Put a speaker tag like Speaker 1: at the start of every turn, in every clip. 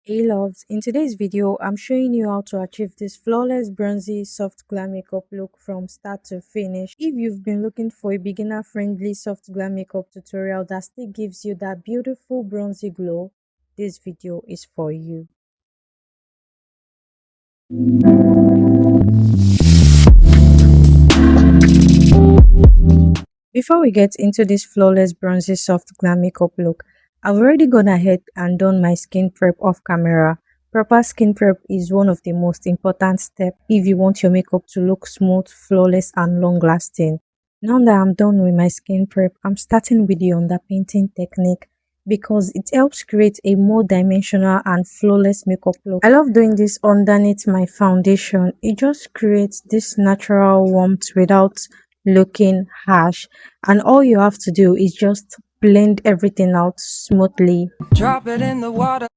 Speaker 1: Hey loves, in today's video, I'm showing you how to achieve this flawless bronzy soft glam makeup look from start to finish. If you've been looking for a beginner friendly soft glam makeup tutorial that still gives you that beautiful bronzy glow, this video is for you. Before we get into this flawless bronzy soft glam makeup look, I've already gone ahead and done my skin prep off camera. Proper skin prep is one of the most important steps if you want your makeup to look smooth, flawless and long lasting. Now that I'm done with my skin prep, I'm starting with the underpainting technique because it helps create a more dimensional and flawless makeup look. I love doing this underneath my foundation. It just creates this natural warmth without looking harsh, and all you have to do is just blend everything out smoothly. Drop it in the water.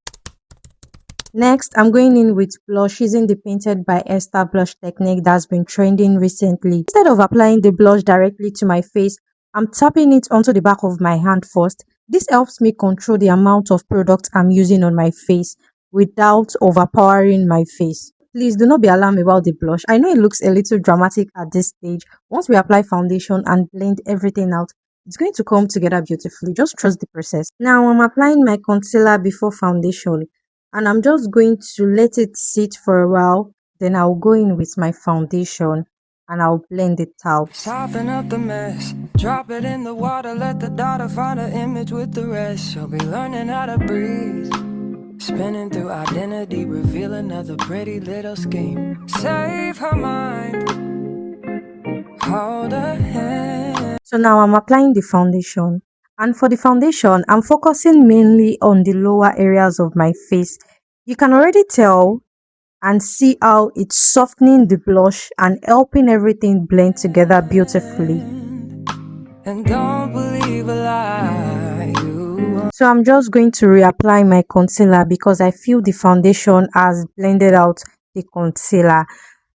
Speaker 1: Next, I'm going in with blush using the Painted by Esther blush technique that's been trending recently. Instead of applying the blush directly to my face, I'm tapping it onto the back of my hand first. This helps me control the amount of product I'm using on my face without overpowering my face. Please do not be alarmed about the blush. I know it looks a little dramatic at this stage. Once we apply foundation and blend everything out, it's going to come together beautifully. Just trust the process. Now I'm applying my concealer before foundation, and I'm just going to let it sit for a while. Then I'll go in with my foundation and I'll blend it out. Soften up the mess, drop it in the water, let the daughter find an image with the rest. She'll be learning how to breathe, spinning through identity, reveal another pretty little scheme. Save her mind, hold her hand. So now I'm applying the foundation. And for the foundation, I'm focusing mainly on the lower areas of my face. You can already tell and see how it's softening the blush and helping everything blend together beautifully. And don't believe a lie. So I'm just going to reapply my concealer because I feel the foundation has blended out the concealer.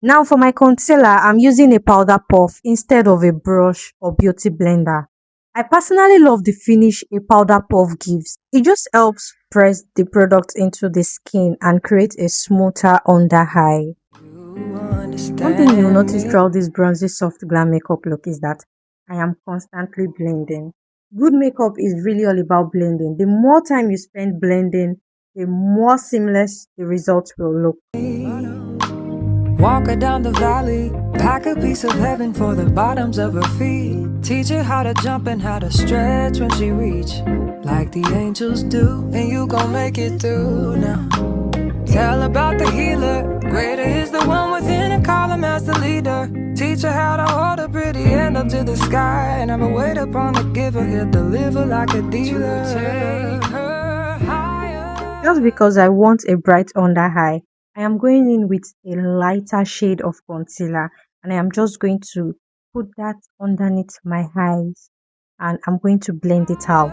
Speaker 1: Now for my concealer, I'm using a powder puff instead of a brush or beauty blender. I personally love the finish a powder puff gives. It just helps press the product into the skin and create a smoother under eye. One thing you'll notice throughout this bronzy soft glam makeup look is that I am constantly blending. Good makeup is really all about blending. The more time you spend blending, the more seamless the results will look. Walk her down the valley, pack a piece of heaven for the bottoms of her feet. Teach her how to jump and how to stretch when she reach, like the angels do, and you gon' make it through now. Tell about the healer, greater is the one within, and call him as the leader. Teach her how to hold a pretty hand up to the sky, and never wait upon the giver, he'll deliver like a dealer. Take her higher. Just because I want a bright under eye, I am going in with a lighter shade of concealer, and I am just going to put that underneath my eyes, and I'm going to blend it out.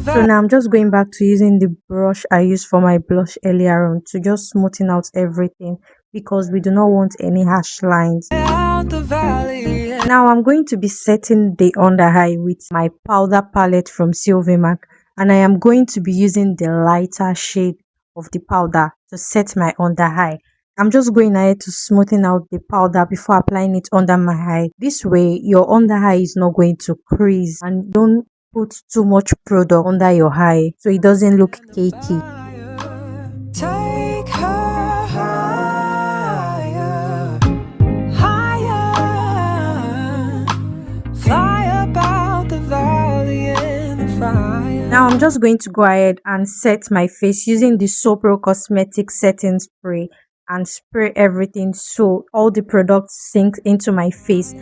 Speaker 1: So now I'm just going back to using the brush I used for my blush earlier on to just smoothen out everything because we do not want any harsh lines. Now I'm going to be setting the under eye with my powder palette from Silvermark, and I am going to be using the lighter shade of the powder to set my under eye. I'm just going ahead to smoothen out the powder before applying it under my eye. This way your under eye is not going to crease, and don't put too much product under your eye so it doesn't look cakey. Take her higher, higher, fly about the valley in the fire. Now I'm just going to go ahead and set my face using the Sopro Cosmetic setting spray and spray everything so all the products sink into my face.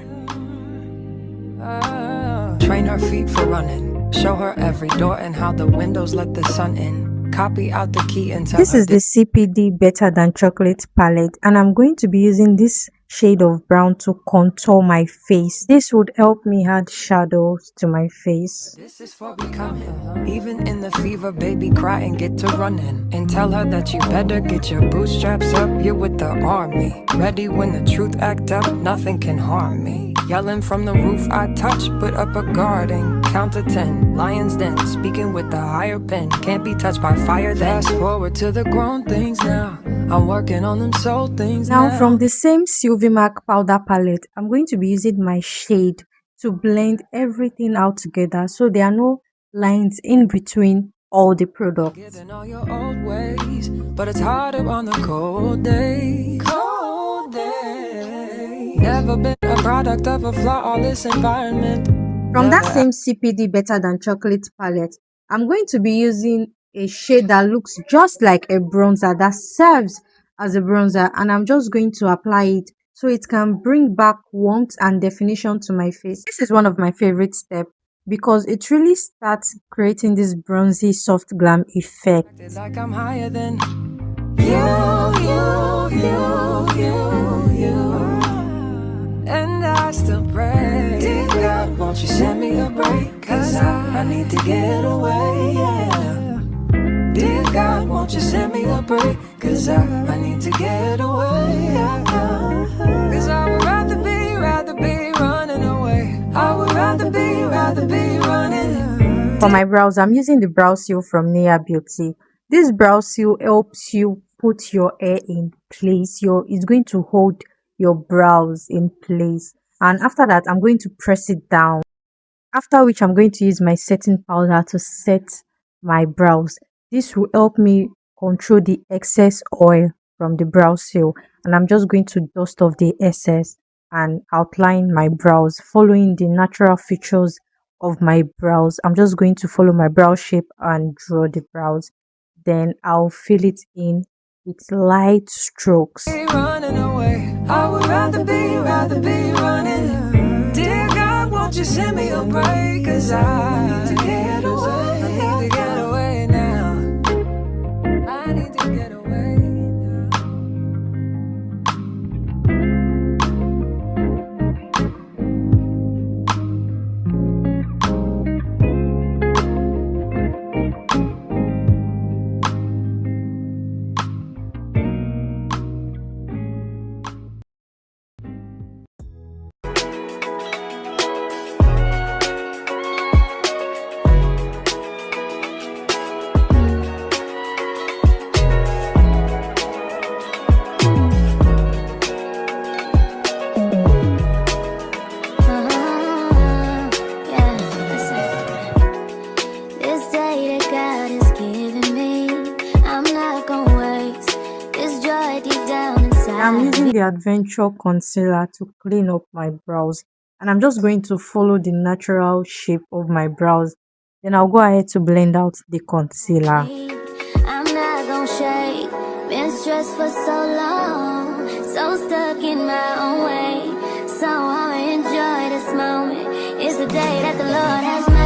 Speaker 1: Train her feet for running, show her every door and how the windows let the sun in. Copy out the key and tell her. This is the CPD Better Than Chocolate palette, and I'm going to be using this shade of brown to contour my face. This would help me add shadows to my face.
Speaker 2: This is for becoming. Even in the fever, baby, cry and get to running. And tell her that you better get your bootstraps up. You're with the army. Ready when the truth act up, nothing can harm me. Yelling from the roof, I touch, put up a guard and count to 10. Lions den, speaking with the higher pen. Can't be touched by fire then. Fast forward to the grown things now. I'm working on them soul things
Speaker 1: Now from the same Sylvie Mac powder palette, I'm going to be using my shade to blend everything out together so there are no lines in between all the products.
Speaker 2: Getting all your old ways, but it's harder on the cold days. Cold days. Never been a product of a flawless environment.
Speaker 1: From that same CPD Better Than Chocolate palette, I'm going to be using a shade that looks just like a bronzer, that serves as a bronzer, and I'm just going to apply it so it can bring back warmth and definition to my face. This is one of my favorite steps because it really starts creating this bronzy soft glam effect.
Speaker 2: Like I'm higher than you. And I still pray, dear God, won't you send me a break? Cause I need to get away, yeah. Dear God, won't you send me a break? Cause I need to get away, yeah. Cause I would rather be running away. I would rather be running.
Speaker 1: For my brows, I'm using the brow seal from Nia Beauty. This brow seal helps you put your hair in place. It's going to hold your brows in place, and after that I'm going to press it down, after which I'm going to use my setting powder to set my brows. This will help me control the excess oil from the brow seal, and I'm just going to dust off the excess and outline my brows following the natural features of my brows. I'm just going to follow my brow shape and draw the brows, then I'll fill it in with light strokes.
Speaker 2: Running away. I would rather be running. Dear God, won't you send me a break? Cause I need to get away. I need to get away now. I need to get away now.
Speaker 1: I'm using the Adventure Concealer to clean up my brows, and I'm just going to follow the natural shape of my brows. Then I'll go ahead to blend out the concealer.
Speaker 3: I'm not gonna shake. Been stressed for so long, so stuck in my own way. So I'ma enjoy this moment. It's the day that the Lord has made.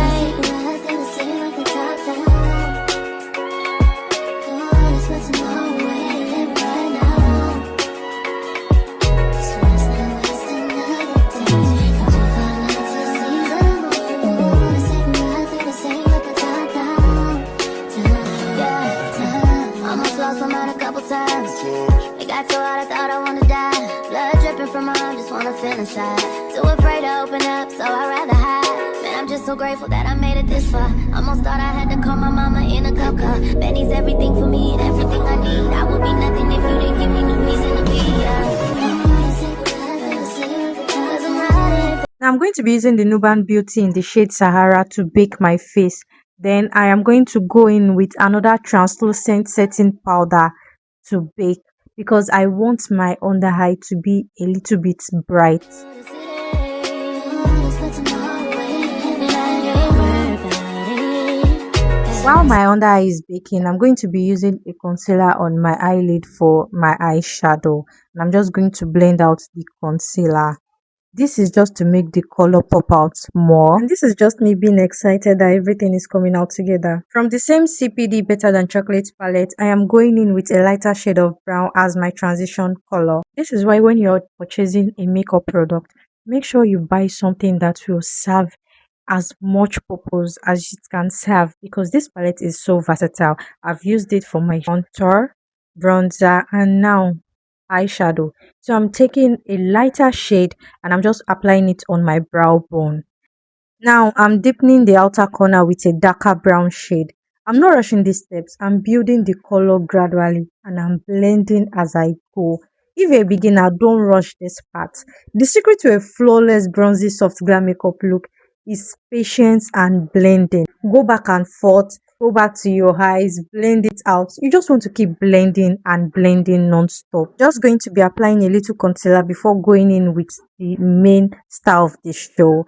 Speaker 3: It got so hot I thought I wanna die. Blood dripping from my arm, just wanna feel inside. Too afraid to open up, so I'd rather hide. Man, I'm just so grateful that I made it this far. Almost thought I had to call my mama in a cup car. Benny's everything for me and everything I need. I would be nothing if you didn't give me no reason to be.
Speaker 1: Now I'm going to be using the Nude Beauty in the shade Sahara to bake my face. Then I am going to go in with another translucent setting powder to bake because I want my under eye to be a little bit bright. While my under eye is baking, I'm going to be using a concealer on my eyelid for my eyeshadow, and I'm just going to blend out the concealer. This is just to make the color pop out more. And this is just me being excited that everything is coming out together. From the same CPD Better Than Chocolate palette, I am going in with a lighter shade of brown as my transition color. This is why when you're purchasing a makeup product, make sure you buy something that will serve as much purpose as it can serve, because this palette is so versatile. I've used it for my contour, bronzer, and now eyeshadow. So I'm taking a lighter shade and I'm just applying it on my brow bone. Now I'm deepening the outer corner with a darker brown shade. I'm not rushing these steps. I'm building the color gradually and I'm blending as I go. If you're a beginner, don't rush this part. The secret to a flawless bronzy soft glam makeup look is patience and blending. Go back and forth, go back to your eyes, blend it out. You just want to keep blending and blending non-stop. Just going to be applying a little concealer before going in with the main star of the show.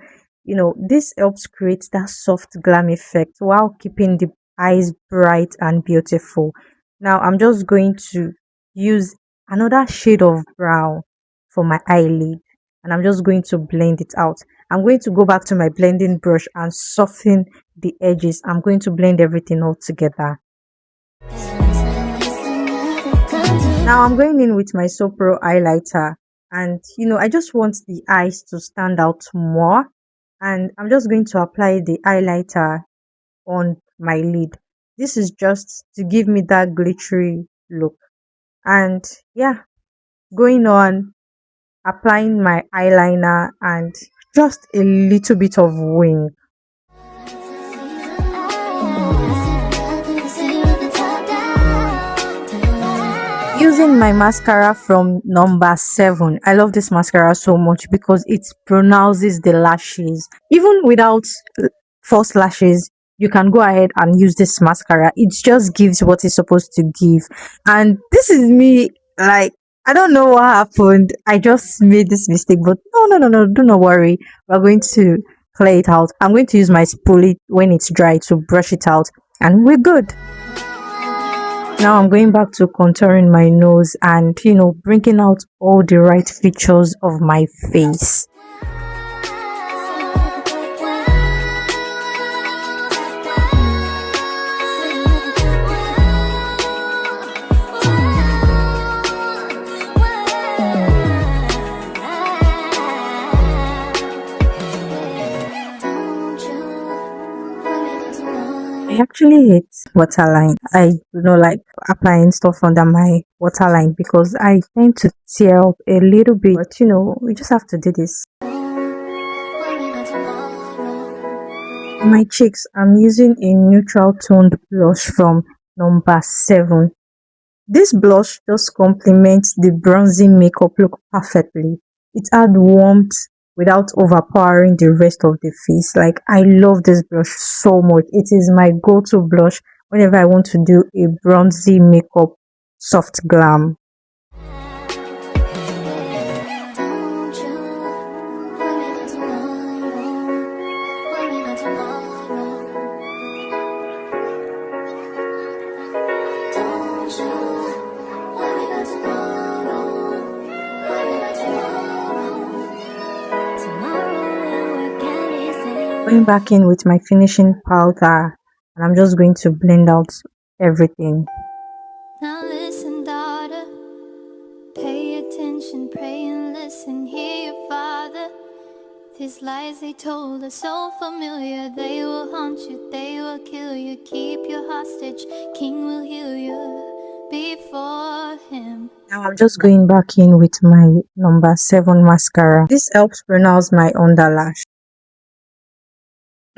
Speaker 1: This helps create that soft glam effect while keeping the eyes bright and beautiful. Now I'm just going to use another shade of brown for my eyelid and I'm just going to blend it out. I'm going to go back to my blending brush and soften the edges. I'm going to blend everything all together. Now I'm going in with my So Pro highlighter and I just want the eyes to stand out more, and I'm just going to apply the highlighter on my lid. This is just to give me that glittery look. And yeah, going on applying my eyeliner and just a little bit of wing. Using my mascara from number 7. I love this mascara so much because it pronounces the lashes. Even without false lashes, you can go ahead and use this mascara. It just gives what it's supposed to give. And this is me, like, I don't know what happened. I just made this mistake, but no, do not worry. We're going to clear it out. I'm going to use my spoolie when it's dry to brush it out, and we're good. Now I'm going back to contouring my nose and, bringing out all the right features of my face. I actually hate waterline. I do not like applying stuff under my waterline because I tend to tear up a little bit. But we just have to do this. My cheeks, I'm using a neutral toned blush from number 7. This blush just complements the bronzy makeup look perfectly. It adds warmth without overpowering the rest of the face. Like, I love this blush so much. It is my go-to blush whenever I want to do a bronzy makeup soft glam. Going back in with my finishing powder, and I'm just going to blend out everything.
Speaker 3: Now listen, daughter, pay attention, pray and listen, hear your father. These lies they told are so familiar, they will haunt you, they will kill you, keep you hostage, king will heal you before him.
Speaker 1: Now I'm just going back in with my number 7 mascara. This helps pronounce my underlash.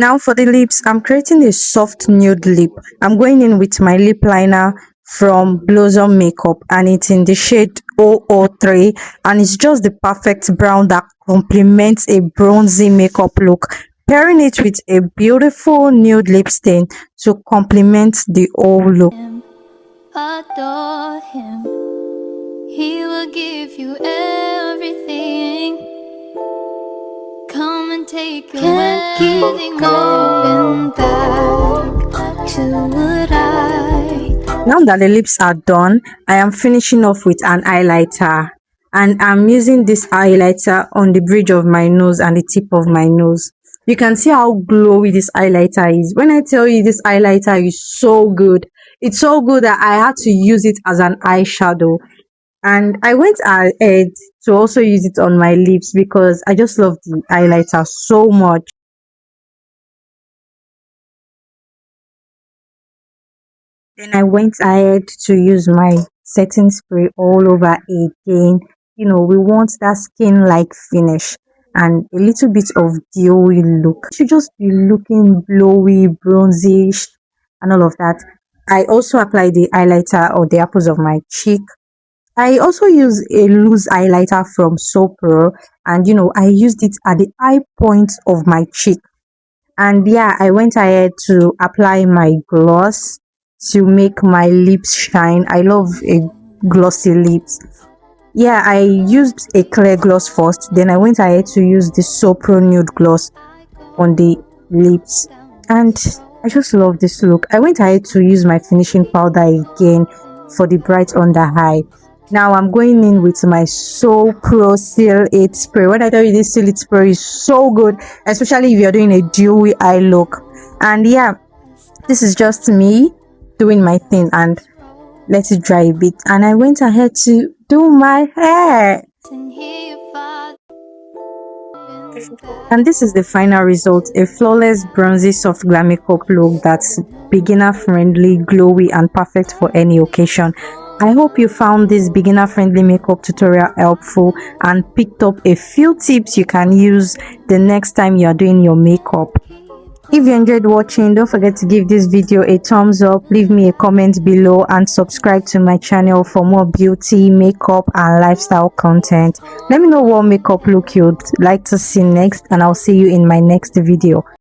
Speaker 1: Now for the lips, I'm creating a soft nude lip. I'm going in with my lip liner from Blossom Makeup and it's in the shade 003 and it's just the perfect brown that complements a bronzy makeup look. Pairing it with a beautiful nude lip stain to complement the whole look.
Speaker 3: Adore him, he will give you everything. Come and take your wedding going back to what
Speaker 1: Now that the lips are done, I am finishing off with an highlighter. and I'm using this highlighter on the bridge of my nose and the tip of my nose. You can see how glowy this highlighter is. When I tell you this highlighter is so good, it's so good that I had to use it as an eyeshadow. And I went ahead to also use it on my lips because I just love the highlighter so much. Then I went ahead to use my setting spray all over again. You know, we want that skin like finish and a little bit of dewy look. You should just be looking glowy, bronzy, and all of that. I also apply the highlighter or the apples of my cheek. I also use a loose highlighter from Sopro, and I used it at the high point of my cheek. And yeah, I went ahead to apply my gloss to make my lips shine. I love a glossy lips. Yeah, I used a clear gloss first, then I went ahead to use the Sopro Nude gloss on the lips, and I just love this look. I went ahead to use my finishing powder again for the bright under eye. Now I'm going in with my So Pro Seal 8 spray. When I tell you this Seal 8 spray is so good, especially if you're doing a dewy eye look. And yeah, this is just me doing my thing and let it dry a bit. And I went ahead to do my hair. And this is the final result, a flawless bronzy soft glam makeup look that's beginner friendly, glowy and perfect for any occasion. I hope you found this beginner friendly makeup tutorial helpful and picked up a few tips you can use the next time you are doing your makeup. If you enjoyed watching, don't forget to give this video a thumbs up, leave me a comment below and subscribe to my channel for more beauty, makeup and lifestyle content. Let me know what makeup look you'd like to see next, and I'll see you in my next video.